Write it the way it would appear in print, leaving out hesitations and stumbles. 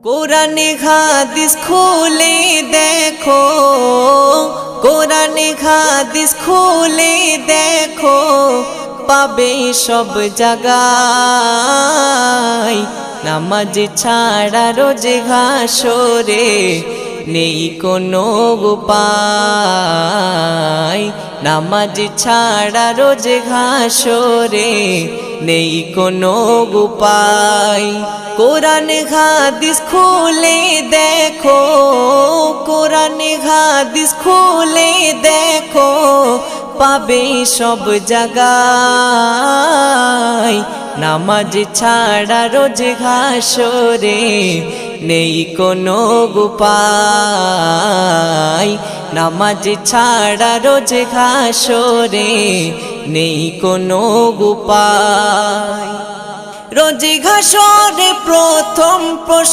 কোরআনে হাদিস খুলে দেখো, কোরআনে হাদিস খুলে দেখো, পাবে সব জায়গায়। নামাজ ছাড়া রোজে হাসরে নেই কোনো উপায়। নামাজ ছাড়া রোজে হাসরে নেই কোনো উপায়। কোরআন হাদিস খুলে দেখো, কোরআন হাদিস খুলে দেখো, পাবে সব জায়গায়। নামাজ ছাড়া রোজ হাসরে নেই কোনো উপায়। নামাজ ছাড়া রোজ হাসরে নেই কোনো উপায়। রোজ হাসরে প্রথম প্রশ্ন